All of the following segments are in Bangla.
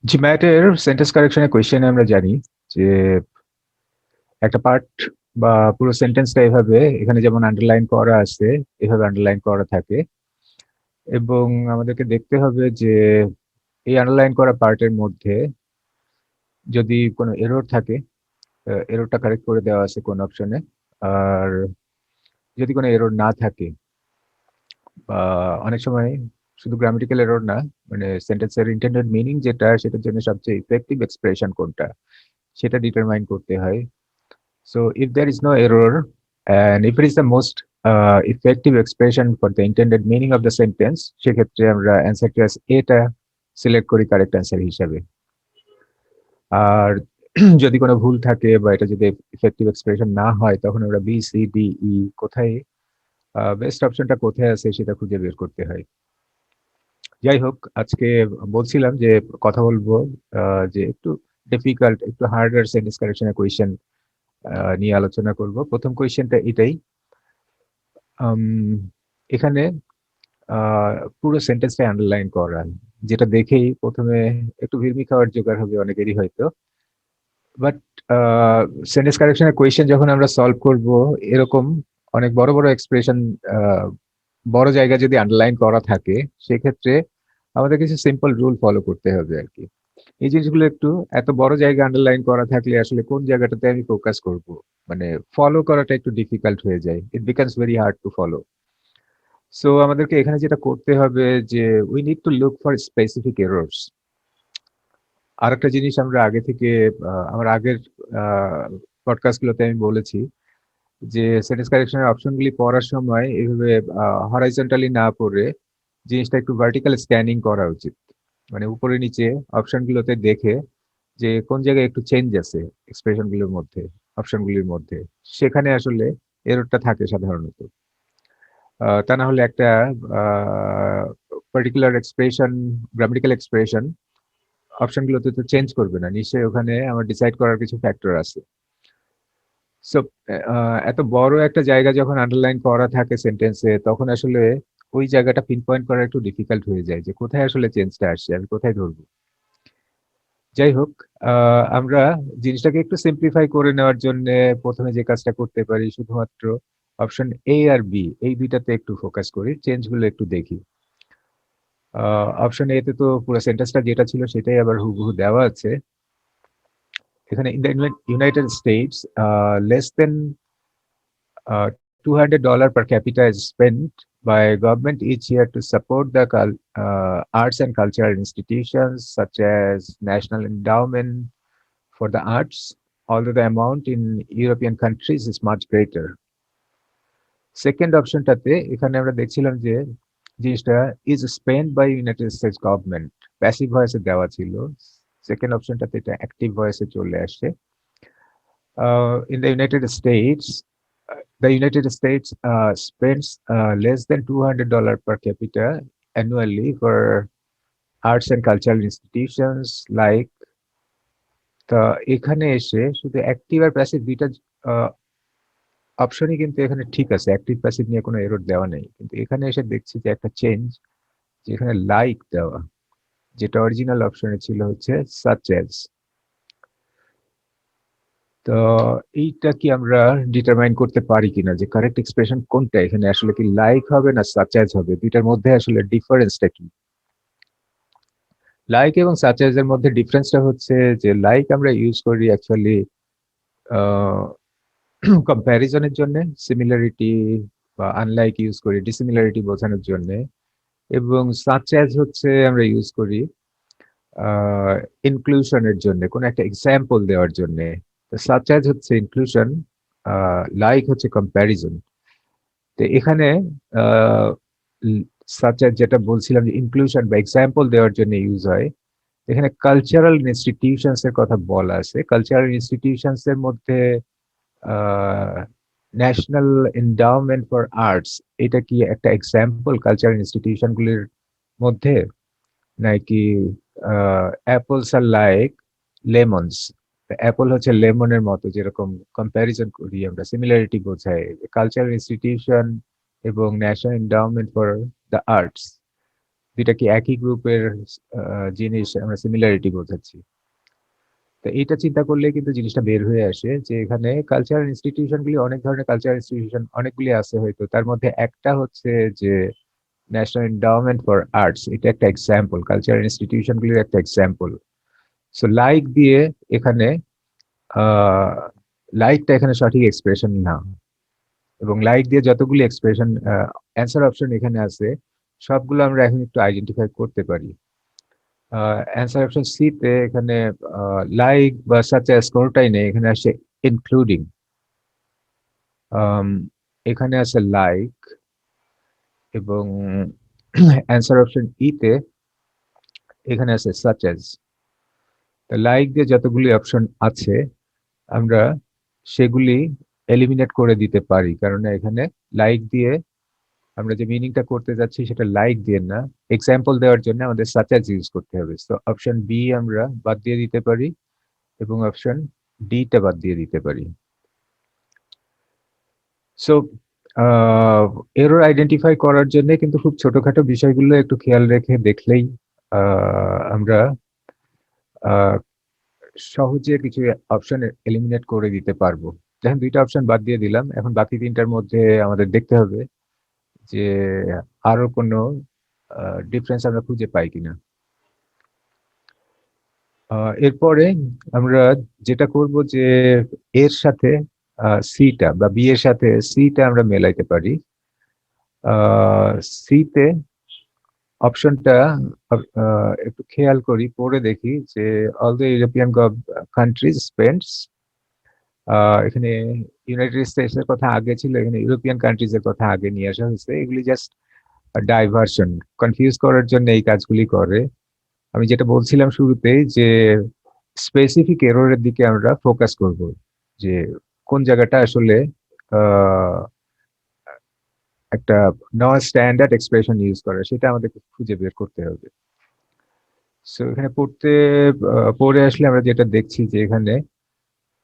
জিম্যাটের সেন্টেন্স কারেকশনের কোয়েশ্চেনে আমরা জানি যে একটা পার্ট বা পুরো সেন্টেন্সটা এভাবে এখানে যেমন আন্ডারলাইন করা আছে এভাবে আন্ডারলাইন করা থাকে এবং আমাদেরকে দেখতে হবে যে এই আন্ডারলাইন করা পার্টের মধ্যে যদি কোনো এরর থাকে এররটা কারেক্ট করে দেওয়া আছে কোন অপশনে। আর যদি কোনো এরর না থাকে বা অনেক সময় শুধু গ্রামাটিক্যাল এরর না, মানে সেন্টেন্সের ইন্টেন্ডেড মিনিং যেটা সেটার জন্য সবচেয়ে ইফেক্টিভ এক্সপ্রেশন কোনটা সেটা ডিটারমাইন করতে হয়। So if there is no error and if it is the most effective expression for the intended meaning of the sentence, সেক্ষেত্রে আমরা অ্যান্সার চয়েস এটা সিলেক্ট করি কারেক্ট অ্যান্সার হিসাবে। আর যদি কোনো ভুল থাকে বা এটা যদি ইফেক্টিভ এক্সপ্রেশন না হয় তখন আমরা বি সি ডি ই কোথায় বেস্ট অপশনটা কোথায় আছে সেটা খুঁজে বের করতে হয়। যাই হোক, আজকে বলছিলাম যে কথা বলবো যে একটু ডিফিকাল্ট একটু হার্ডার সেন্টেন্স কারেকশনের কোয়েশ্চেন নিয়ে আলোচনা করব। প্রথম কোয়েশ্চেনটা এটাই। আম, এখানে পুরো সেন্টেন্সটা আন্ডারলাইন করা, যেটা দেখেই প্রথমে একটু ভিড়মি খাওয়ার জোগাড় হবে অনেকেরই হয়তো। বাট সেন্টেন্স কারেকশনের কোয়েশ্চেন যখন আমরা সলভ করব, এরকম অনেক বড় বড় এক্সপ্রেশন, বড় জায়গায় যদি আন্ডারলাইন করা থাকে, সেক্ষেত্রে আমাদের কিছু সিম্পল রুল ফলো করতে হবে আর কি। এই জিনিসগুলো একটু, এত বড় জায়গা আন্ডারলাইন করা থাকলে আসলে কোন জায়গাটাতে আমি ফোকাস করব, মানে ফলো করাটা একটু ডিফিকাল্ট হয়ে যায়, it becomes very hard to follow. So আমাদেরকে এখানে যেটা করতে হবে যে we need to look for specific errors. আরেকটা জিনিস আমরা আগে থেকে আমার আগের পডকাস্টগুলোতে আমি বলেছি যে সেন্টেন্স কারেকশনের অপশনগুলি পড়ার সময় এভাবে হরাইজন্টালি না পড়ে জিনিসটা একটু ভার্টিক্যাল স্ক্যানিং করা উচিত। মানে উপরে নিচে অপশনগুলোতে দেখে যে কোন জায়গায় একটু চেঞ্জ আছে এক্সপ্রেশনগুলোর মধ্যে, অপশনগুলির মধ্যে, সেখানে আসলে এররটা থাকে সাধারণত। তা না হলে একটা পার্টিকুলার এক্সপ্রেশন, গ্রামাটিক্যাল এক্সপ্রেশন অপশনগুলোতে তো চেঞ্জ করবে না, নিশ্চয়ই ওখানে আমার ডিসাইড করার কিছু ফ্যাক্টর আছে। সো এত বড় একটা জায়গা যখন আন্ডারলাইন করা থাকে সেন্টেন্সে, তখন আসলে ওই জায়গাটা পিন পয়েন্ট করা একটু ডিফিকাল্ট হয়ে যায় যে কোথায় আসলে চেঞ্জটা আসছে, আমি কোথায় ধরবো। যাই হোক, আমরা জিনিসটাকে একটু সিম্পলিফাই করে নেওয়ার জন্য প্রথমে যে কাজটা করতে পারি, শুধুমাত্র অপশন এ আর বি এই দুইটাতে একটু ফোকাস করি, চেঞ্জগুলো একটু দেখি। অপশন এ তে তো পুরো সেন্টেন্সটা যেটা ছিল সেটাই আবার হুবহু দেওয়া আছে। এখানে in the United states less than $200 per capita is spent by government each year to support the arts and cultural institutions such as National Endowment for the Arts, although the amount in European countries is much greater. Second অপশনটাতে এখানে আমরা দেখছিলাম যে জিনিসটা is spend by United States government, passive ভয়েসে দেওয়া ছিল। সেকেন্ড অপশনটাতে এটা অ্যাক্টিভ ভয়েসে চলে আসে। In the United States, the United States spends less than $200 per capita annually for arts and cultural institutions like, তা এখানে এসে শুধু অ্যাক্টিভ আর প্যাসিভ দুইটা অপশনই কিন্তু এখানে ঠিক আছে, অ্যাক্টিভ প্যাসিভ নিয়ে কোনো এরর দেওয়া নেই, কিন্তু এখানে এসে দেখছি যে একটা চেঞ্জ, যেখানে লাইক দেওয়া, যেটা অরিজিনাল অপশনে ছিল হচ্ছে সাচ অ্যাজ। তো এইটা কি আমরা ডিটারমাইন করতে পারি কিনা যে কারেক্ট এক্সপ্রেশন কোনটা, এখানে আসলে কি লাইক হবে না সাচ অ্যাজ হবে, দুইটার মধ্যে আসলে ডিফারেন্সটা কি? লাইক এবং সাচ অ্যাজ এর মধ্যে ডিফারেন্সটা হচ্ছে যে লাইক আমরা ইউজ করি অ্যাকচুয়ালি কম্প্যারিজনের জন্য, সিমিলারিটি বা আনলাইক ইউজ করি ডিসিমিলারিটি বোঝানোর জন্য, এবং সাচ অ্যাজ হচ্ছে আমরা ইউজ করি ইনক্লুশনের জন্য, কোনো একটা এক্সাম্পল দেওয়ার জন্য। সাচ অ্যাজ হচ্ছে ইনক্লুশন, লাইক হচ্ছে কম্প্যারিজন। তো এখানে সাচ অ্যাজ যেটা বলছিলাম যে ইনক্লুশন বা এক্সাম্পল দেওয়ার জন্য ইউজ হয়, এখানে কালচারাল ইনস্টিটিউশনস এর কথা বলা আছে। কালচারাল ইনস্টিটিউশনস এর মধ্যে ন্যাশনাল এন্ডাওমেন্ট ফর আর্টস, এটা কি একটা এক্সাম্পল কালচারাল ইনস্টিটিউশন গুলির মধ্যে, নাকি অ্যাপলস আর লাইক লেমনস, অ্যাপল হচ্ছে লেমনের মতো, যেরকম কম্প্যারিজন করি আমরা, সিমিলারিটি বোঝায় কালচারাল ইনস্টিটিউশন এবং national endowment for the arts. দুইটা কি একই গ্রুপের জিনিস আমরা সিমিলারিটি বোঝাচ্ছি। তো এইটা চিন্তা করলে কিন্তু জিনিসটা বের হয়ে আসে যে এখানে কালচারাল ইনস্টিটিউশনগুলি অনেক ধরনের কালচারাল ইনস্টিটিউশন অনেকগুলি আছে হয়তো, তার মধ্যে একটা হচ্ছে যে ন্যাশনাল এন্ডাওমেন্ট ফর আর্টস, এটা একটা এক্সাম্পল, কালচারাল ইনস্টিটিউশনগুলির একটা এক্সাম্পল। সো লাইক দিয়ে এখানে লাইকটা এখানে সঠিক এক্সপ্রেশন না, এবং লাইক দিয়ে যতগুলি এক্সপ্রেশন অ্যান্সার অপশন এখানে আছে সবগুলো আমরা এখন একটু আইডেন্টিফাই করতে পারি। অ্যান্সার অপশন সি তে এখানে লাইক বা সাচ অ্যাজ কোনোটাই নেই, এখানে আসছে ইনক্লুডিং। এখানে আছে লাইক, এবং অ্যান্সার অপশন ই তে এখানে আছে সাচ অ্যাজ। লাইক দিয়ে যতগুলি অপশন আছে আমরা সেগুলি এলিমিনেট করে দিতে পারি, কারণ এখানে লাইক দিয়ে আমরা যে মিনিংটা করতে যাচ্ছি সেটা লাইক দিয়ে না, এক্সাম্পল দেওয়ার জন্য আমাদের সাচ অ্যাজ ইউজ করতে হবে। তো অপশন বি আমরা বাদ দিয়ে দিতে পারি এবং অপশন ডি টা বাদ দিয়ে দিতে পারি। সো এরর আইডেন্টিফাই করার জন্য কিন্তু খুব ছোটখাটো বিষয়গুলো একটু খেয়াল রেখে দেখলেই আমরা আহ, সহজে কিছু অপশন এলিমিনেট করে দিতে পারবো। দেখেন দুইটা অপশন বাদ দিয়ে দিলাম, এখন বাকি তিনটার মধ্যে আমাদের দেখতে হবে যে আরো কোনো ডিফারেন্স আমরা খুঁজে পাই কিনা। এরপরে আমরা যেটা করব যে এর সাথে সিটা বা বি এর সাথে সিটা আমরা মেলাইতে পারি। সিতে অপশনটা একটু খেয়াল করি, পড়ে দেখি যে all the European countries spends, এখানে ইউনাইটেড স্টেটস এর কথা আগে ছিল, এখানে ইউরোপিয়ান কান্ট্রিজ এর কথা আগে নিয়ে আসা হয়েছে। এগুলি জাস্ট ডাইভার্সন, কনফিউজ করার জন্য এই কাজগুলি করে। আমি যেটা বলছিলাম শুরুতেই যে স্পেসিফিক এররের দিকে আমরা ফোকাস করব, যে কোন জায়গাটা আসলে আহ, একটা নন স্ট্যান্ডার্ড এক্সপ্রেশন ইউজ করে সেটা আমাদেরকে খুঁজে বের করতে হবে। সো এখানে পড়ে আসলে আমরা যেটা দেখছি যে এখানে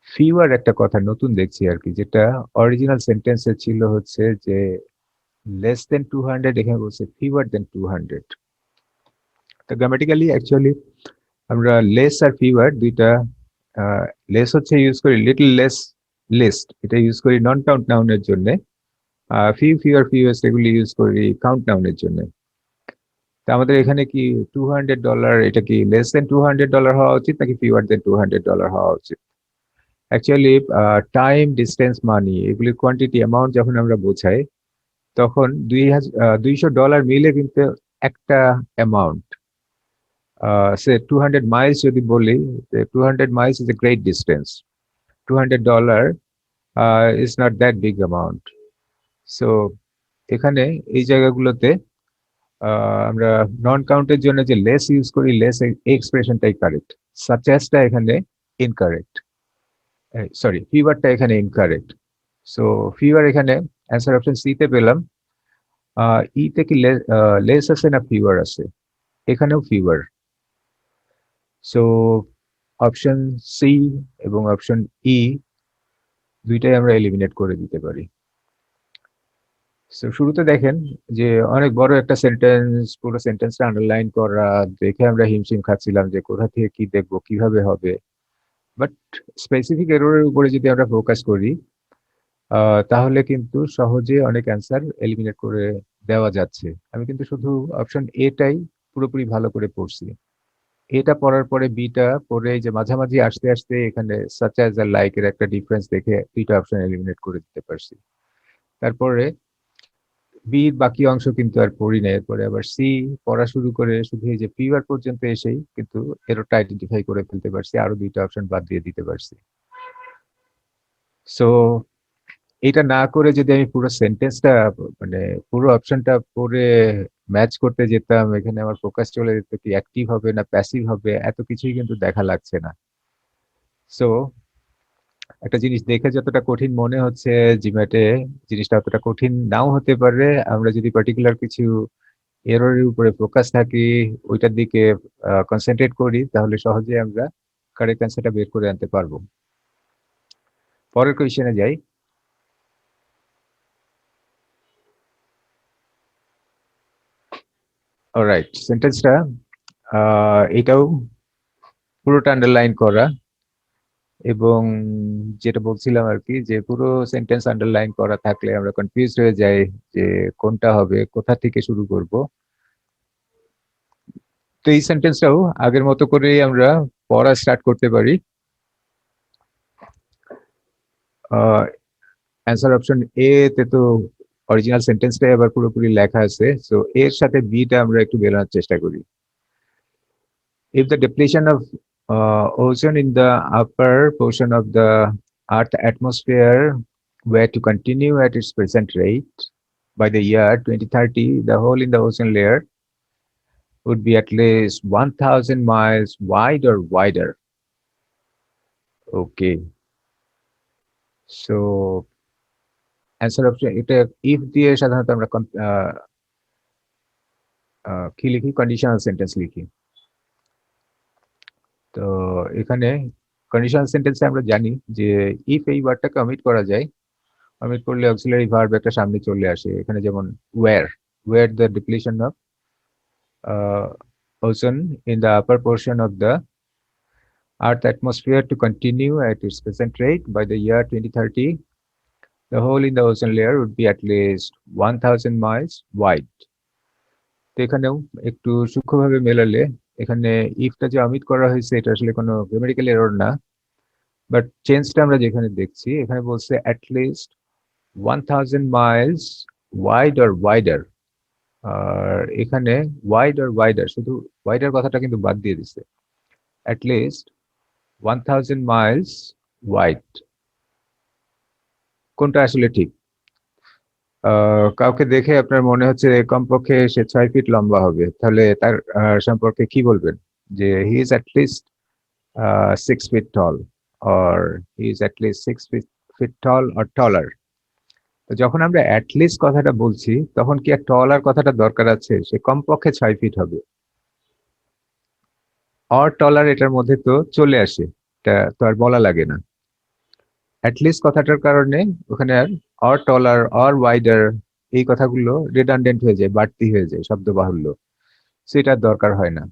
ফিওয়ার একটা কথা নতুন দেখছি আর কি, যেটা অরিজিনাল সেন্টেন্সে ছিল হচ্ছে যে লেস দেন 200, এখানে বলছে ফিওয়ার দেন 200। তো গ্রামাটিক্যালি অ্যাকচুয়ালি আমরা লেস আর ফিওয়ার দুইটা, লেস হচ্ছে ইউজ করি লিটল লেস লিস্ট, এটা ইউজ করি নন কাউন্ট নাউনের জন্য। ফিউ ফিওর ফিউয়েস্ট এগুলি ইউজ করি কাউন্ট নাউনের জন্য। তা আমাদের এখানে কি $200, এটা কি লেস দেন $200 হওয়া উচিত নাকি ফিওয়ার দেন $200 হওয়া উচিত? অ্যাকচুয়ালি টাইম, ডিস্টেন্স, মানি এগুলির কোয়ান্টিটি অ্যামাউন্ট যখন আমরা বোঝাই তখন $200 মিলে কিন্তু একটা অ্যামাউন্ট। সে 200 মাইলস যদি বলি, 200 Miles is a great distance, $200 is not that big amount. So এখানে এই জায়গাগুলোতে আমরা নন কাউন্টের জন্য যে লেস ইউজ করি, লেস এই এক্সপ্রেশনটাই কারেক্ট, সাচ অ্যাজটা এখানে ইনকারেক্ট, সরি ফিভারটা এখানে ইনকারেক্ট। সো ফিভার এখানে অ্যান্সার অপশন সি তে পেলাম। তে কি লেস আছে না ফিভার আছে? এখানেও ফিভার। সো অপশন সি এবং অপশন ই দুইটাই আমরা এলিমিনেট করে দিতে পারি। সো শুরুতে দেখেন যে অনেক বড় একটা সেন্টেন্স, পুরো সেন্টেন্সটা আন্ডারলাইন করা দেখে আমরা হিমশিম খাচ্ছিলাম যে কোথা থেকে কি দেখবো, কিভাবে হবে। বাট স্পেসিফিক এররের উপরে যদি আমরা ফোকাস করি তাহলে কিন্তু সহজে অনেক অ্যান্সার এলিমিনেট করে দেওয়া যাচ্ছে। আমি কিন্তু শুধু অপশন এটাই পুরোপুরি ভালো করে পড়ছি, এটা পড়ার পরে বিটা পড়ে এই যে মাঝামাঝি আসতে আসতে এখানে সাচ অ্যাজ আর লাইক এর একটা ডিফারেন্স দেখে দুইটা অপশন এলিমিনেট করে দিতে পারছি। তারপরে বির বাকি অংশ কিন্তু আর পড়ি না, এরপরে আবার সি পড়া শুরু করে শুধু এই যে ফিভার পর্যন্ত এসেই কিন্তু এররটা আইডেন্টিফাই করে ফেলতে পারছি, আরো দুইটা অপশন বাদ দিয়ে দিতে পারছি। সো এটা না করে যদি আমি পুরো সেন্টেন্সটা মানে পুরো অপশনটা পড়ে ম্যাচ করতে যেতাম, এখানে আমার ফোকাস চলে যেত কি অ্যাক্টিভ হবে না প্যাসিভ হবে, এত কিছুই কিন্তু দেখা লাগছে না। সো একটা জিনিস দেখে যতটা কঠিন মনে হচ্ছে জিম্যাটে, জিনিসটা অতটা কঠিন নাও হতে পারে। আমরা যদি পার্টিকুলার কিছু এররের উপরে ফোকাস থাকি, ওইটার দিকে কনসেন্ট্রেট করি, তাহলে সহজে আমরা কারেক্ট অ্যান্সারটা বের করে আনতে পারবো। পরের কোয়েশ্চেনে যাই। অলরাইট, সেন্টেন্সটা এটাও পুরোটা আন্ডারলাইন করা, এবং যেটা বলছিলাম আর কি, যে পুরো সেন্টেন্স আন্ডারলাইন করা থাকলে আমরা কনফিউজড হয়ে যাই যে কোনটা হবে, কোথা থেকে শুরু করব। তো এই সেন্টেন্সটাও আগের মতো করেই আমরা পড়া স্টার্ট করতে পারি। অ্যান্সার অপশন এ তে তো অরিজিনাল সেন্টেন্সটাই আবার পুরোপুরি লেখা আছে, সো এর সাথে বিটা আমরা একটু বেরোনোর চেষ্টা করি। If the depletion of ozone in the upper portion of the Earth atmosphere were to continue at its present rate, by the year 2030, the hole in the ozone layer would be at least 1,000 miles wide or wider. Okay, so answer option এটা if দিয়ে সাধারণত আমরা কি লিখি, কন্ডিশনাল সেন্টেন্স লিখি। তো এখানে কন্ডিশনাল সেন্টেন্সে আমরা জানি যে ইফ এই ওয়ার্ডটাকে অমিট করা যায়, অমিট করলে অক্সিলারি ভার্ব একটা সামনে চলে আসে। এখানে যেমন ওয়্যার দ্য ডিপ্লিশন অফ ওজন in the upper portion of the earth atmosphere to continue at its present rate by the year 2030, the hole in the ozone layer would be at least 1,000 miles wide. তো এখানেও একটু সূক্ষ্মভাবে মেলালে, এখানে ইফটা যে অমিট করা হয়েছে এটা আসলে কোনো গ্রামাটিক্যাল এরর না, বাট চেঞ্জটা আমরা যেখানে দেখছি, এখানে বলছে at least 1,000 miles wide or wider, আর এখানে ওয়াইড আর ওয়াইডার, শুধু ওয়াইডার কথাটা কিন্তু বাদ দিয়ে দিছে। অ্যাট লিস্ট 1,000 মাইলস ওয়াইড, কোনটা আসলে ঠিক? কাউকে দেখে আপনার মনে হচ্ছে কমপক্ষে সে 6 ফিট লম্বা হবে, তাহলে তার সম্পর্কে কি বলবেন? যে he is at least 6 feet tall, or he is at least 6 feet tall or taller. তো যখন আমরা অ্যাট লিস্ট কথাটা বলছি, তখন কি আর টলার কথাটা দরকার আছে? সে কমপক্ষে 6 ফিট হবে। অর টলার এটার মধ্যে তো চলে আসে, এটা তো আর বলা লাগে না। অ্যাটলিস্ট কথাটার কারণে ওখানে আর অর টলার অর ওয়াইডার এই কথাগুলো রিডান্ডেন্ট হয়ে যায়, বাড়তি হয়ে যায়, শব্দ বাহুল্য, সেটার দরকার হয় না।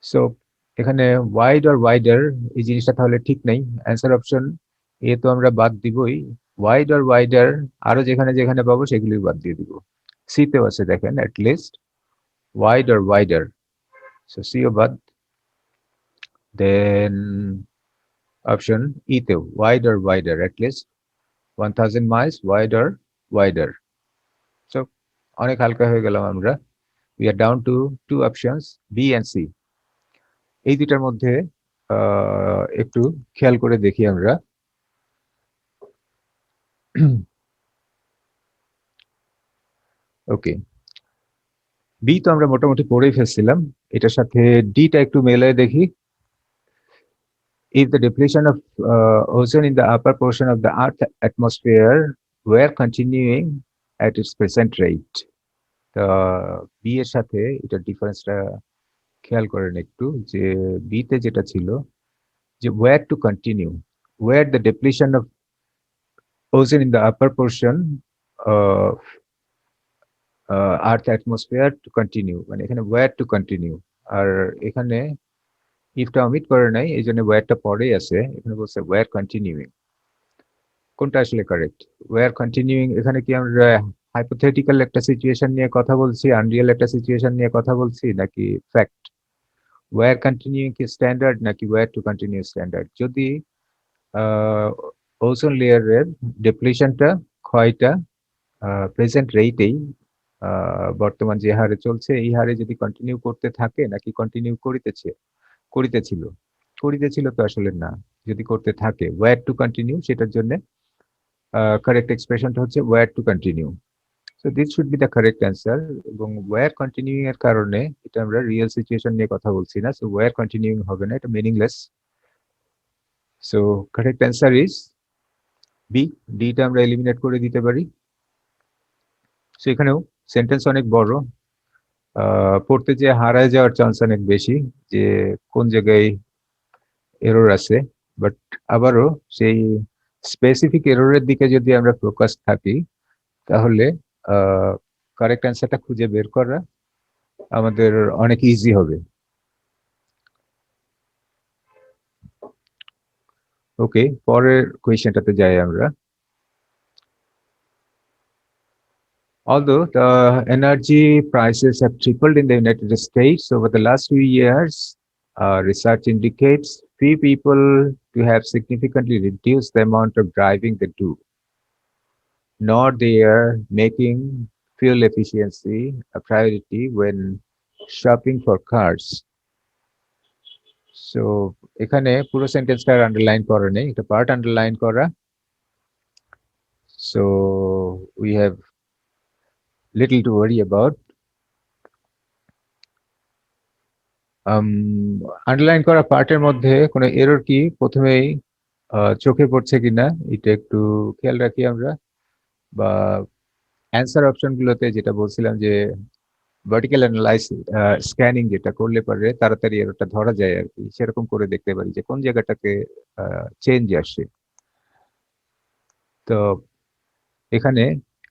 সো এখানে ওয়াইড অর ওয়াইডার এই জিনিসটা তাহলে ঠিক নেই। অ্যান্সার অপশন এ তো আমরা বাদ দিবই, ওয়াইড অর ওয়াইডার আরো যেখানে যেখানে পাবো সেগুলি বাদ দিয়ে দিব। সিতেও আছে দেখেন, at least wide or wider, so সিও বাদ। দেন অপশন ইতেও wide or wider, at least 1,000 miles wide or wider. So অনেক হালকা হয়ে গেলাম আমরা। We are down to two options, B and C. এই দুটার মধ্যে একটু খেয়াল করে দেখি আমরা। ওকে, বি তো আমরা মোটামুটি পড়েই ফেলছিলাম, এটার সাথে ডিটা একটু মেলায় দেখি। If the depletion of ozone in the upper portion of the Earth atmosphere were continuing at its present rate, তা বি এর সাথে এটার ডিফারেন্সটা খেয়াল করেন একটু, যে বিতে যেটা ছিল যে where to continue, where the depletion of ozone in the upper portion of earth atmosphere to continue, মানে এখানে where to continue, আর এখানে ইফটা অমিট করে নাই, এই জন্য ওয়্যারটা পরেই আছে, এখানে বলছে where continuing। কোনটা আসলে কারেক্ট? where continuing, এখানে কি আমরা হাইপোথেটিক্যাল একটা সিচুয়েশন নিয়ে কথা বলছি, আনরিয়েল একটা সিচুয়েশন নিয়ে কথা বলছি, নাকি ফ্যাক্ট? where continuing কি স্ট্যান্ডার্ড, নাকি where to continue স্ট্যান্ডার্ড? যদি ওজোন লেয়ারের ডিপ্লিশনটা, ক্ষয়টা প্রেজেন্ট রেটেই, বর্তমান যে হারে চলছে এই হারে যদি কন্টিনিউ করতে থাকে, নাকি কন্টিনিউ করিতেছিল করিতেছিল তো আসলে না, যদি করতে থাকে ওয়্যার টু কন্টিনিউ, সেটার জন্য কারেক্ট এক্সপ্রেশনটা হচ্ছে wire to continue. So this should be the correct answer. এবং ওয়্যার কন্টিনিউইং এর কারণে এটা আমরা রিয়েল সিচুয়েশন নিয়ে কথা বলছি না, সো ওয়্যার কন্টিনিউইং হবে না, এটা meaningless. So correct answer is B. ডিটা আমরা এলিমিনেট করে দিতে পারি। সেখানেও সেন্টেন্স অনেক বড়, পড়তে যে হারায় যাওয়ার চান্স অনেক বেশি, যে কোন জায়গায় এরর আছে। বাট আবারও সেই স্পেসিফিক এররের দিকে যদি আমরা ফোকাস থাকি, তাহলে কারেক্ট অ্যান্সারটা খুঁজে বের করা আমাদের অনেক ইজি হবে। ওকে, পরের কোয়েশ্চেনটাতে যাই আমরা। Although the energy prices have tripled in the United States over the last few years, research indicates few people to have significantly reduced the amount of driving they do, nor they are making fuel efficiency a priority when shopping for cars. So এখানে পুরো সেন্টেন্সটা আন্ডারলাইন করা নেই, একটা পার্ট আন্ডারলাইন করা। So we have little to worry about. Underline করা পার্টের মধ্যে কোনো এরর কি প্রথমেই চোখে পড়ছে কিনা এটা একটু খেয়াল রাখি আমরা, বা অ্যান্সার অপশনগুলোতে যেটা বলছিলাম যে ভার্টিক্যাল অ্যানালাইসিস স্ক্যানিং যেটা করলে পারে তাড়াতাড়ি এররটা ধরা যায় আর কি, সেরকম করে দেখতে পারি যে কোন জায়গাটাতে চেঞ্জ আসে। তো এখানে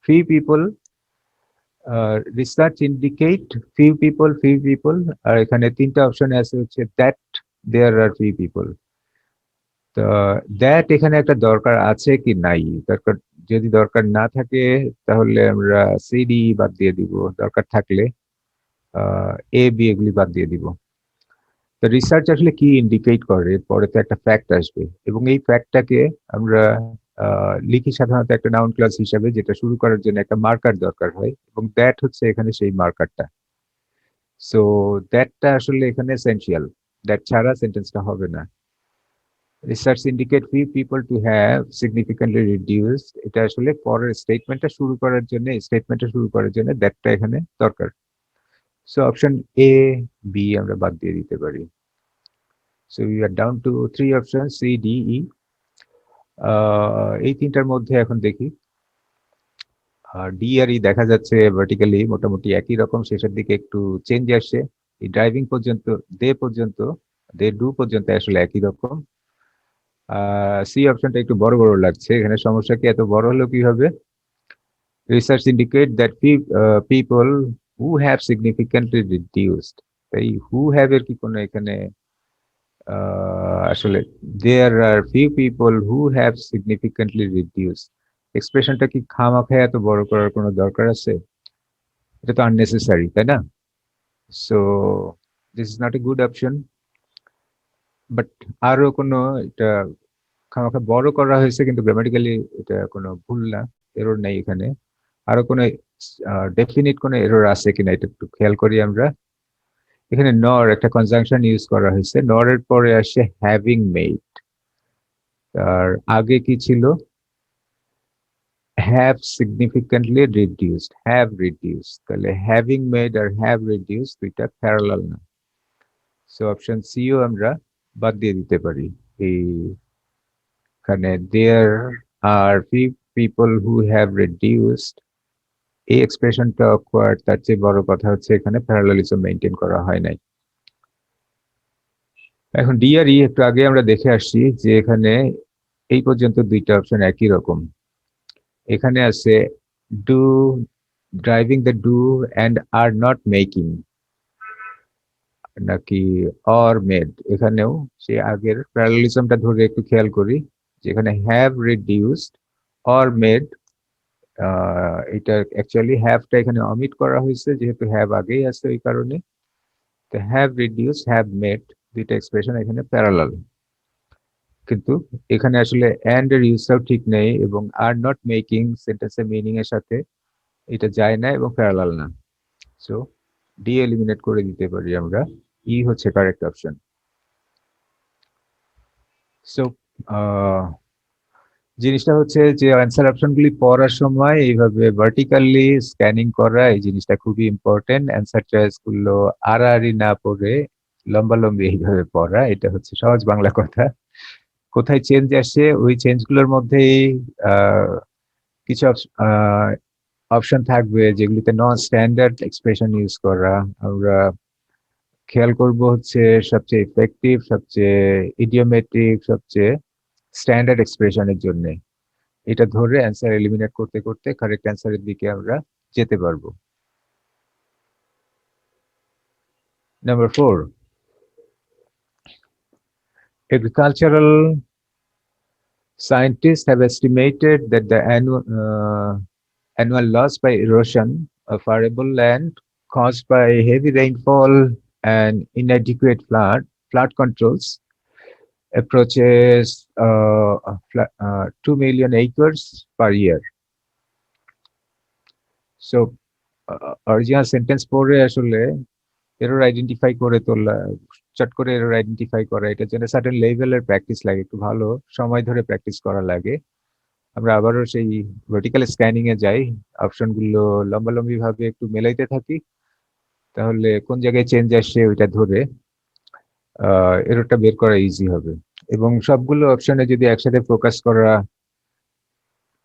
few people, research indicate few people, আর এখানে তিনটা অপশনে আছে হচ্ছে that there are few people। তো দ্যাট এখানে একটা দরকার আছে কি নাই, দরকার যদি দরকার না থাকে তাহলে আমরা সিডি বাদ দিয়ে দিব, দরকার থাকলে এ বি এগুলি বাদ দিয়ে দিব। তো রিসার্চ আসলে কি ইন্ডিকেট করে, পরে তো একটা ফ্যাক্ট আসবে এবং এই ফ্যাক্টটাকে আমরা লিখি সাধারণত একটা নাউন ক্লাস হিসাবে, যেটা শুরু করার জন্য একটা মার্কার দরকার হয় এবং দ্যাট হচ্ছে এখানে সেই মার্কারটা। সো দ্যাটটা আসলে এখানে এসেনশিয়াল, দ্যাট ছাড়া সেন্টেন্সটা হবে না। Research indicate few people to have significantly reduced, এটা আসলে পরের স্টেটমেন্টটা শুরু করার জন্য দ্যাটটা এখানে দরকার। সো অপশন এ বি আমরা বাদ দিয়ে দিতে পারি। So we are down to 3 option C D E. এই তিনটার মধ্যে এখন দেখি ডি আর ই দেখা যাচ্ছে ভার্টিক্যালি মোটামুটি একই রকম, শেষের দিকে একটু চেঞ্জ আসছে। এই ড্রাইভিং পর্যন্ত, দে ডু পর্যন্ত আসলে একই রকম। সি অপশনটা একটু বড় বড় লাগছে, এখানে সমস্যা কি, এত বড় হলো কিভাবে? Research indicate that people who have significantly reduced, তাই হু হ্যাভ এর কি কোনো এখানে আসলে there are few people who have significantly reduced এক্সপ্রেশনটা কি খামাখায় এত বড় করার কোনো দরকার আছে? এটা তো আননেসেসারি, তাই না? So this is not a good option. But আরো কোনো, এটা খামাখা বড় করা হয়েছে কিন্তু গ্রামাটিক্যালি এটা কোনো ভুল না, এরর নেই এখানে। আরো কোনো ডেফিনিট কোনো এরর আছে কিনা এটা একটু খেয়াল করি আমরা। এখানে নর একটা কনজাংশন ইউজ করা হয়েছে, নর এর পরে আসে হ্যাভিং মেড, আর আগে কি ছিল? Have significantly reduced, have reduced, তাহলে হ্যাভিং মেড আর হ্যাভ রিডিউসড দুইটা প্যারালাল না। সো অপশন সিও আমরা বাদ দিয়ে দিতে পারি। এইখানে there are few people who have reduced, এই এক্সপ্রেশনটা অকওয়ার্ড, তার চেয়ে বড় কথা হচ্ছে এখানে প্যারালালিজম মেনটেন করা হয় নাই। এখন ডি আর ই একটু আগে আমরা দেখে আসছি যে এখানে এই পর্যন্ত দুইটা অপশন একই রকম। এখানে আছে do, driving the do and are not making, নাকি অর মেড, এখানেও সে আগের প্যারালালিজমটা ধরে একটু খেয়াল করি, যেখানে হ্যাভ রিডিউসড অর মেড, এটা অ্যাকচুয়ালি হ্যাভটা এখানে অমিট করা হয়েছে যেহেতু হ্যাভ আগেই আছে ওই কারণে। তো হ্যাভ রিডিউস, হ্যাভ মেড, দুইটা এক্সপ্রেশন এখানে প্যারালাল, কিন্তু এখানে আসলে অ্যান্ড এর ইউজটাও ঠিক নেই এবং আর নট মেকিং সেন্টেন্সের মিনিং এর সাথে এটা যায় না এবং প্যারালাল না। সো ডি এলিমিনেট করে দিতে পারি আমরা, ই হচ্ছে কারেক্ট অপশন। সো জিনিসটা হচ্ছে যে অ্যান্সার অপশনগুলি পড়ার সময় এইভাবে ভার্টিক্যালি স্ক্যানিং করা, এই জিনিসটা খুবই ইম্পর্টেন্ট। অ্যান্সার চয়েস গুলো আড়াআড়ি না পড়ে লম্বালম্বি এইভাবে পড়া, এটা হচ্ছে সহজ বাংলা কথা। কোথায় চেঞ্জ আসছে ওই চেঞ্জগুলোর মধ্যেই আহ, কিছু অপশন থাকবে যেগুলিতে নন স্ট্যান্ডার্ড এক্সপ্রেশন ইউজ করা। আমরা খেয়াল করব হচ্ছে সবচেয়ে ইফেক্টিভ, সবচেয়ে ইডিওমেট্রিক, সবচেয়ে স্ট্যান্ডার্ড এক্সপ্রেশনের জন্য। এটা ধরে অ্যান্সার এলিমিনেট করতে করতে কারেক্ট অ্যান্সারের দিকে আমরা যেতে পারবো। Number 4, agricultural scientists have estimated that the annual loss by erosion of arable land caused by heavy rainfall and inadequate flood controls approaches 2 million acres per year. So, original sentence পড়ে আসলে এরর আইডেন্টিফাই করে তোলা, চট করে এরর আইডেন্টিফাই করা, এটার জন্য সার্টেন লেভেলের প্র্যাকটিস লাগে, একটু ভালো সময় ধরে প্র্যাকটিস করা লাগে। আমরা আবারও সেই ভার্টিক্যাল স্ক্যানিং এ যাই, অপশনগুলো লম্বালম্বি ভাবে একটু মেলাইতে থাকি, তাহলে কোন জায়গায় চেঞ্জ আসছে ওইটা ধরে এররটা বের করা ইজি হবে। এবং সবগুলো অপশনে যদি একসাথে ফোকাস করা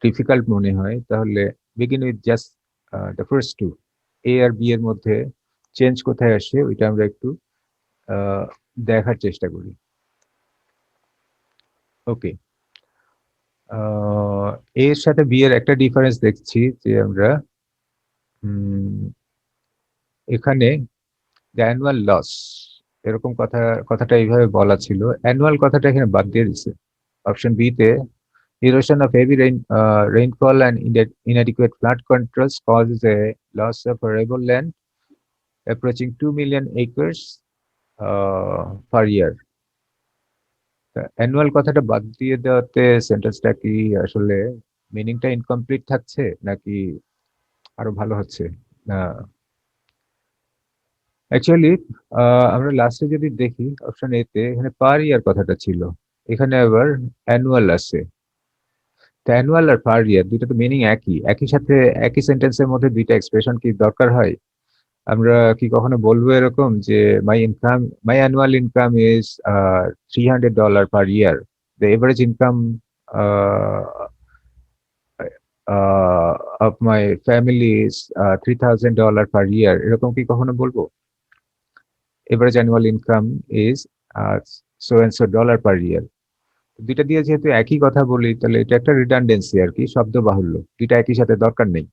ডিফিকাল্ট মনে হয়, তাহলে begin with just the first two, A আর বি এর মধ্যে চেঞ্জ কোথায় আসে ওইটা আমরা একটু দেখার চেষ্টা করি। ওকে, এর সাথে বি এর একটা ডিফারেন্স দেখছি যে আমরা এখানে অ্যানুয়াল লস এরকম কথাটা এইভাবে বলা ছিল, অ্যানুয়াল কথাটা এখানে বাদ দিয়ে দিছে। অপশন বি তে erosion of heavy rainfall and inadequate flood controls causes a loss of arable land approaching 2 million acres per year. Annual কথাটা বাদ দিয়ে দেওয়াতে সেন্টেন্সটা কি আসলে মিনিংটা ইনকমপ্লিট থাকছে নাকি আরো ভালো হচ্ছে? না, অ্যাকচুয়ালি আমরা লাস্টে যদি দেখি অপশন এ তে এখানে পার ইয়ার কথাটা ছিল, এখানে আবার অ্যানুয়াল আছে। অ্যানুয়াল আর পার ইয়ার দুইটা তো মিনিং একই সাথে একই সেন্টেন্সের মধ্যে দুইটা এক্সপ্রেশন কি দরকার হয়? আমরা কি কখনো বলবো এরকম যে my annual income is $300 per year, the average income of my family is $3,000 per year, এরকম কি কখনো বলবো? Average annual income is so and so dollar per year. দুইটা দিয়ে যেহেতু একই কথা বলি, তাহলে এটা একটা রিডান্ডেন্সি আর কি, শব্দ বাহুল্য, দুইটা একই সাথে দরকার নেই।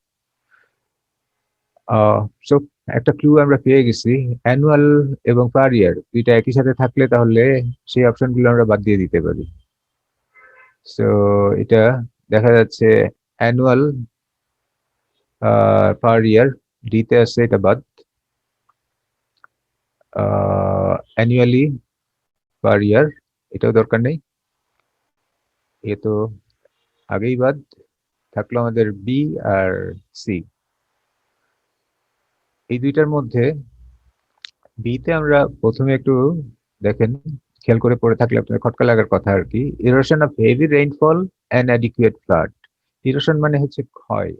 সো একটা ক্লু আমরা পেয়ে গেছি, অ্যানুয়াল এবং পার ইয়ার দুইটা একই সাথে থাকলে তাহলে সেই অপশনগুলো আমরা বাদ দিয়ে দিতে পারি। সো এটা দেখা যাচ্ছে অ্যানুয়াল পার ইয়ার, ডিতে আসছে এটা বাদ, অ্যানুয়ালি পার ইয়ার এটাও দরকার নেই, এ তো আগেই বাদ, থাকলো আমাদের বি আর সি। এই দুইটার মধ্যে বিতে আমরা প্রথমে একটু দেখেন, খেয়াল করে পড়ে থাকলে আপনার খটকা লাগার কথা আর কি, erosion of heavy rainfall and adequate flood. Erosion মানে হচ্ছে ক্ষয়।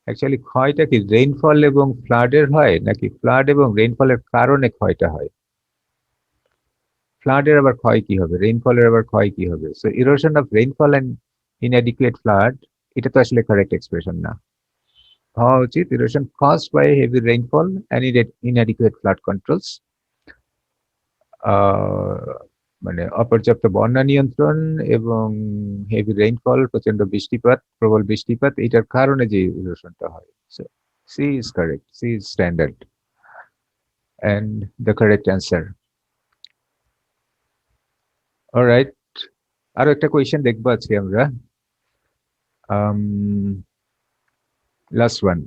অ্যাকচুয়ালি ক্ষয়টা কি রেইনফল এবং ফ্লাডের হয়, নাকি ফ্লাড এবং রেইনফলের কারণে ক্ষয়টা হয়? ফ্লাডের আবার ক্ষয় কি হবে, রেইনফলের আবার ক্ষয় কি হবে? So erosion of rainfall and inadequate flood, এটা তো আসলে কারেক্ট এক্সপ্রেশন না, হওয়া উচিত erosion caused by heavy rainfall and inadequate flood controls, মানে অপর্যাপ্ত বন্যা নিয়ন্ত্রণ এবং হেভি রেইনফল, প্রচন্ড বৃষ্টিপাত, প্রবল বৃষ্টিপাত, এটার কারণে যে ইরোশনটা হয়। C is correct, C is standard and the correct answer. Alright, আরো একটা কোয়েশ্চেন দেখবো আজকে আমরা, last one.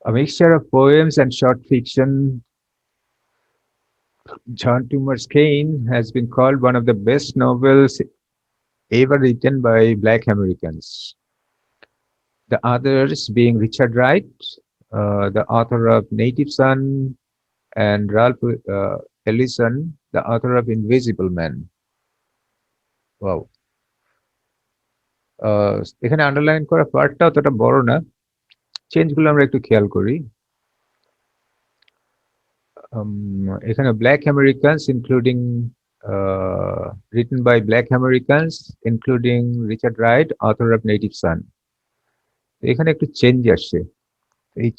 A mixture of poems and short fiction, John Toomer's Kane has been called one of the best novels ever written by Black Americans. The others being Richard Wright, the author of Native Son, and Ralph Ellison, the author of Invisible Man. Wow. এখানে আন্ডারলাইন করা পার্টটা অতটা বড় না, চেঞ্জগুলো আমরা একটু খেয়াল করি। এখানে black Americans including written by Black Americans including Richard Wright, author of Native Son, এখানে একটু চেঞ্জ আসছে। এই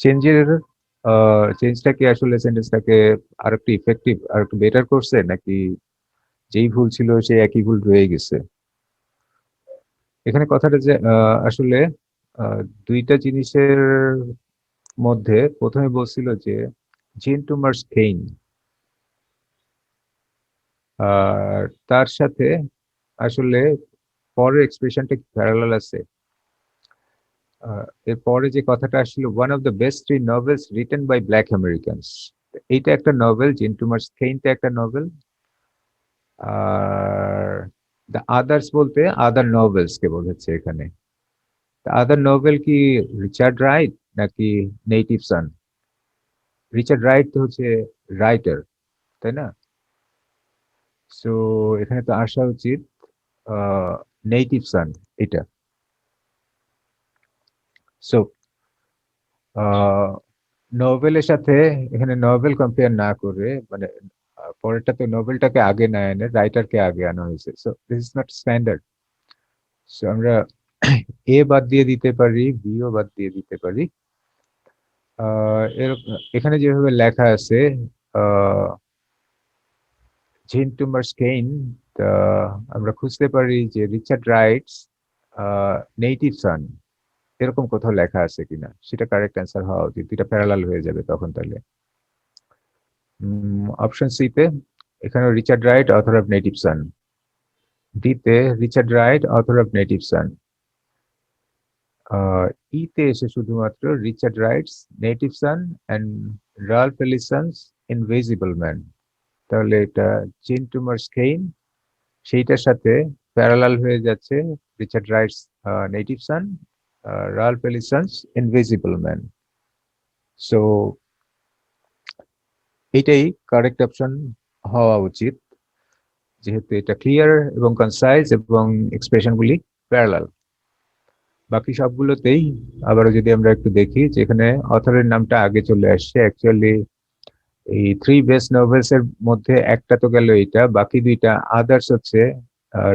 চেঞ্জটা কি আসলে সেন্টেন্সটাকে আর একটু ইফেক্টিভ আর একটু বেটার করছে, নাকি যেই ভুল ছিল সেই একই ভুল রয়ে গেছে? এখানে কথাটা যে আসলে দুইটা জিনিসের মধ্যে প্রথমে বলছিল যে জিন টুমার্স কেইন, আর তার সাথে আসলে পরের এক্সপ্রেশনটা প্যারালাল আছে। এরপরে যে কথাটা আসলে one of the best three novels written by black Americans, এইটা একটা নভেল, জিন টুমার্স কেইনটা একটা নভেল। আর দ্য আদার্স বলতে আদার নভেলস কে বোঝাচ্ছে এখানে। আদার নভেল কি রিচার্ড রাইট নাকি নেটিভ সন? রিচার্ড রাইট তো হচ্ছে রাইটার, তাই না? সো এখানে তো আসা উচিত নেটিভ সন, এটা। সো নভেলের সাথে এখানে নভেল কম্পেয়ার না করে, মানে পরেরটাতে নভেলটাকে আগে না এনে রাইটারকে আগে আনা হয়েছে। So this is not standard. So আমরা এ বাদ দিয়ে দিতে পারি, বিও বাদ দিয়ে দিতে পারি। এখানে যেভাবে লেখা আছে জিন টুমার্স কেইন, আমরা খুঁজতে পারি যে রিচার্ড রাইটস নেটিভ সন, এরকম কোথাও লেখা আছে কিনা, সেটা কারেক্ট অ্যান্সার হওয়া উচিত। দুইটা প্যারালাল হয়ে যাবে তখন। তাহলে অপশন সি তে এখানে Richard Wright author of Native Son, D তে Richard Wright author of Native Son, E তে এসে শুধুমাত্র Richard Wright's Native Son and Ralph Ellison's Invisible Man. তাহলে এটা জিন টুমার্স কেইন, সেইটার সাথে প্যারালাল হয়ে যাচ্ছে রিচার্ড রাইটস নেটিভ সন, Ralph Ellison's Invisible man. So এটাই কারেক্ট অপশন হওয়া উচিত, যেহেতু এটা ক্লিয়ার এবং কনসাইজ এবং এক্সপ্রেশনগুলি প্যারালাল। বাকি সবগুলোতেই আবারও যদি আমরা একটু দেখি, যেখানে অথরের নামটা আগে চলে আসছে, অ্যাকচুয়ালি এই থ্রি বেস্ট নভেলস এর মধ্যে একটা তো গেল এইটা, বাকি দুইটা আদার্স হচ্ছে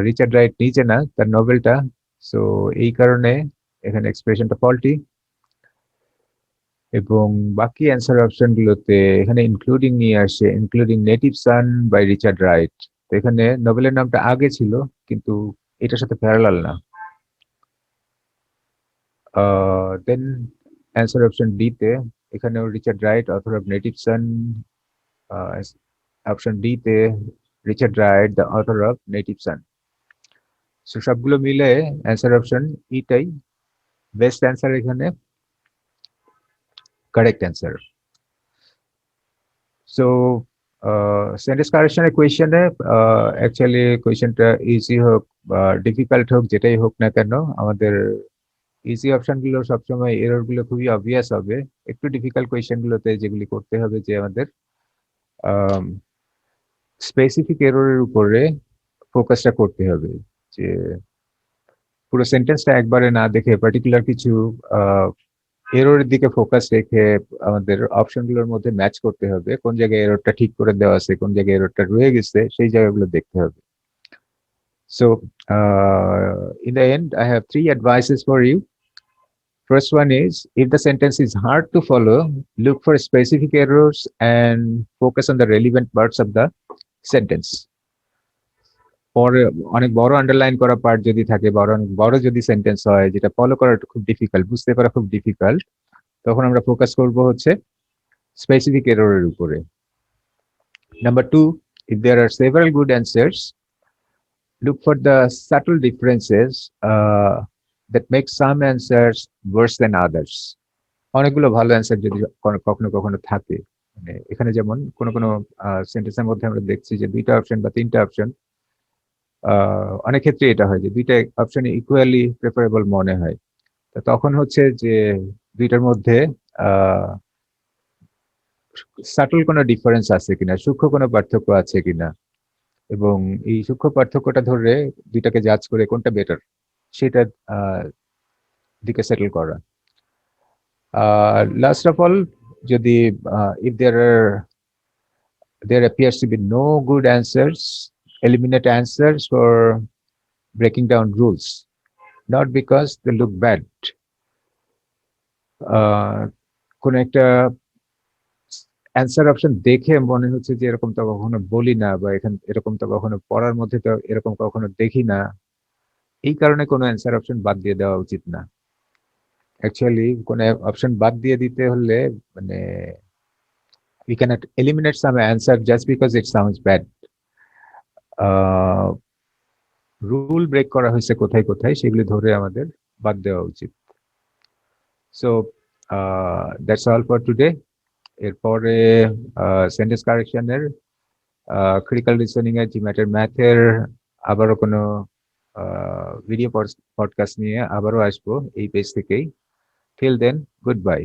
রিচার্ড রাইট নিচে না তার নভেলটা। সো এই কারণে এখানে এক্সপ্রেশনটা ফল্টি। এবং বাকি অ্যান্সার অপশন গুলোতে এখানে ইনক্লুডিং নিয়ে আসে, including native son by Richard Wright. তো এখানে নোবেলের নামটা আগে ছিল, কিন্তু এটার সাথে প্যারালাল না। দেন অ্যান্সার অপশন ডি তে এখানেও Richard Wright author of Native Son, option D তে Richard Wright the author of Native Son. So সবগুলো মিলে অ্যান্সার অপশন ইটাই বেস্ট অ্যান্সার, এখানে কারেক্ট অ্যান্সার। সো সেন্টেন্স কারেকশনের কোয়েশ্চেনে অ্যাকচুয়ালি কোয়েশ্চেনটা ইজি হোক বা ডিফিকাল্ট হোক, যেটাই হোক না কেন, আমাদের ইজি অপশনগুলো সবসময় এরর গুলো খুবই অবভিয়াস হবে। একটু ডিফিকাল্ট কোয়েশ্চেন গুলোতে যেগুলি করতে হবে যে আমাদের স্পেসিফিক এররের উপরে ফোকাসটা করতে হবে, যে পুরো সেন্টেন্সটা একবারে না দেখে পার্টিকুলার কিছু এররের দিকে ফোকাস রেখে আমাদের অপশনগুলোর মধ্যে ম্যাচ করতে হবে, কোন জায়গায় এররটা ঠিক করে দেওয়া আছে, কোন জায়গায় এররটা রয়ে গেছে, সেই জায়গাগুলো দেখতে হবে। So, in the end, I have three advices for you. First one is, if the sentence is hard to follow, look for specific errors and focus on the relevant parts of the sentence. পরে অনেক বড় আন্ডারলাইন করা পার্ট যদি থাকে, অনেক বড় যদি সেন্টেন্স হয় যেটা ফলো করা খুব ডিফিকাল্ট, বুঝতে পারা খুব ডিফিকাল্ট, তখন আমরা ফোকাস করব হচ্ছে স্পেসিফিক এররের উপরে। Number two, if there are several good answers, look for the subtle differences that make some answers worse than others. অনেকগুলো ভালো অ্যান্সার যদি কখনো কখনো থাকে, মানে এখানে যেমন কোনো কোনো সেন্টেন্সের মধ্যে আমরা দেখছি যে দুইটা অপশন বা তিনটা অপশন, অনেক ক্ষেত্রে এটা হয় যে দুইটা অপশন ইকুয়ালি প্রেফারেবল মনে হয়। তো তখন হচ্ছে যে দুইটার মধ্যে সাটল কোনো ডিফারেন্স আছে কিনা, সূক্ষ্ম কোনো পার্থক্য আছে কিনা, এবং এই সূক্ষ্ম পার্থক্যটা ধরে দুইটাকে জাজ করে কোনটা বেটার সেটার দিকে সেটেল করা। লাস্ট অফ অল, যদি if there appears to be no good answers, eliminate answers for breaking down rules, not because they look bad. কোন একটা অ্যান্সার অপশন দেখে মনে হচ্ছে যে এরকম তো কখনো বলি না, বা এরকম তো কখনো পড়ার মধ্যে তো এরকম কখনো দেখি না, এই কারণে কোনো অ্যান্সার অপশন বাদ দিয়ে দেওয়া উচিত না। অ্যাকচুয়ালি কোনো অপশন বাদ দিয়ে দিতে হলে মানে we cannot eliminate some answer just because it sounds bad. Rule break করা হয়েছে কোথায় কোথায় সেগুলি ধরে আমাদের বাদ দেওয়া উচিত। So that's all for today. এরপরে সেন্টেন্স কারেকশনের ক্রিটিক্যাল রিজনিং এর জিম্যাটের ম্যাথের আবারও কোনো ভিডিও পডকাস্ট নিয়ে আবারও আসবো এই পেজ থেকেই। Till then, good by.